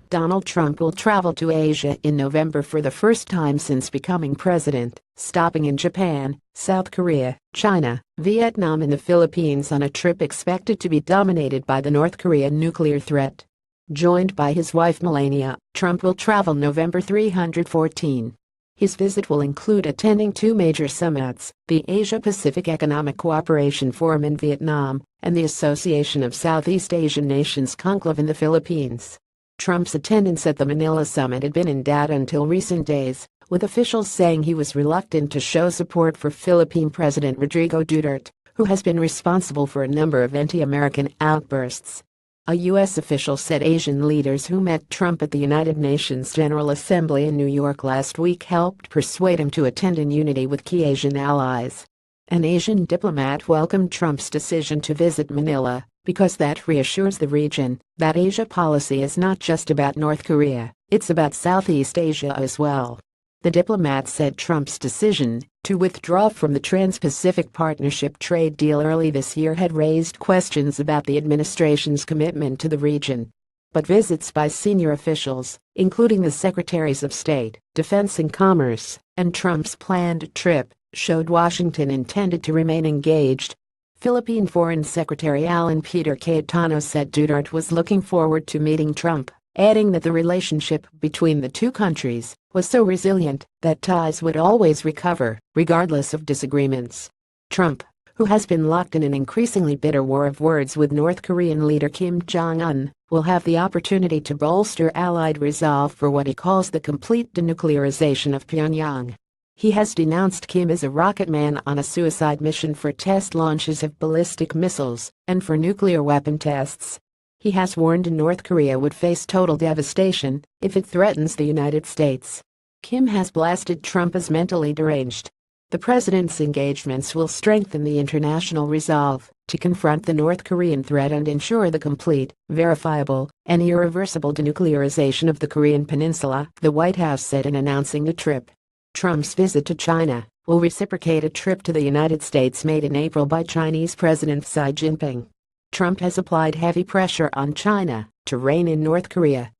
Donald Trump will travel to Asia in November for the first time since becoming president, stopping in Japan, South Korea, China, Vietnam and the Philippines on a trip expected to be dominated by the North Korean nuclear threat. Joined by his wife Melania, Trump will travel November 314. His visit will include attending two major summits, the Asia-Pacific Economic Cooperation Forum in Vietnam and the Association of Southeast Asian Nations conclave in the Philippines. Trump's attendance at the Manila summit had been in doubt until recent days, with officials saying he was reluctant to show support for Philippine President Rodrigo Duterte, who has been responsible for a number of anti-American outbursts. A U.S. official said Asian leaders who met Trump at the United Nations General Assembly in New York last week helped persuade him to attend in unity with key Asian allies. An Asian diplomat welcomed Trump's decision to visit Manila because that reassures the region that Asia policy is not just about North Korea, it's about Southeast Asia as well. The diplomat said Trump's decision to withdraw from the Trans-Pacific Partnership trade deal early this year had raised questions about the administration's commitment to the region. But visits by senior officials, including the Secretaries of State, Defense and Commerce, and Trump's planned trip, showed Washington intended to remain engaged. Philippine Foreign Secretary Alan Peter Cayetano said Duterte was looking forward to meeting Trump, adding that the relationship between the two countries was so resilient that ties would always recover, regardless of disagreements. Trump, who has been locked in an increasingly bitter war of words with North Korean leader Kim Jong-un, will have the opportunity to bolster Allied resolve for what he calls the complete denuclearization of Pyongyang. He has denounced Kim as a rocket man on a suicide mission for test launches of ballistic missiles and for nuclear weapon tests. He has warned North Korea would face total devastation if it threatens the United States. Kim has blasted Trump as mentally deranged. The president's engagements will strengthen the international resolve to confront the North Korean threat and ensure the complete, verifiable, and irreversible denuclearization of the Korean peninsula, the White House said in announcing the trip. Trump's visit to China will reciprocate a trip to the United States made in April by Chinese President Xi Jinping. Trump has applied heavy pressure on China to rein in North Korea.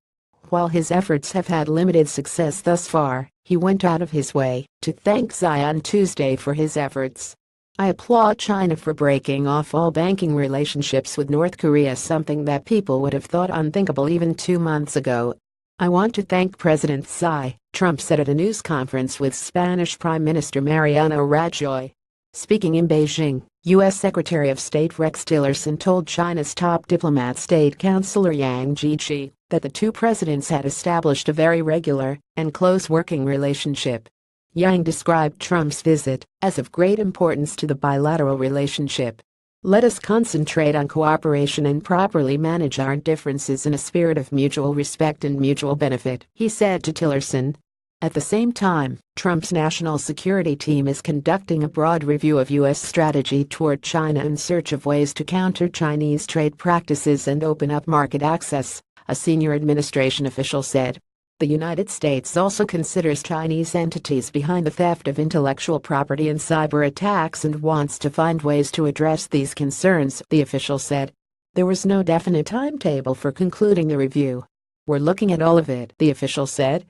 While his efforts have had limited success thus far, he went out of his way to thank Xi on Tuesday for his efforts. "I applaud China for breaking off all banking relationships with North Korea, something that people would have thought unthinkable even 2 months ago. I want to thank President Xi," Trump said at a news conference with Spanish Prime Minister Mariano Rajoy. Speaking in Beijing, U.S. Secretary of State Rex Tillerson told China's top diplomat State Councilor Yang Jiechi that the two presidents had established a very regular and close working relationship. Yang described Trump's visit as of great importance to the bilateral relationship. "Let us concentrate on cooperation and properly manage our differences in a spirit of mutual respect and mutual benefit," he said to Tillerson. At the same time, Trump's national security team is conducting a broad review of U.S. strategy toward China in search of ways to counter Chinese trade practices and open up market access, a senior administration official said. The United States also considers Chinese entities behind the theft of intellectual property and cyber attacks and wants to find ways to address these concerns, the official said. There was no definite timetable for concluding the review. "We're looking at all of it," the official said.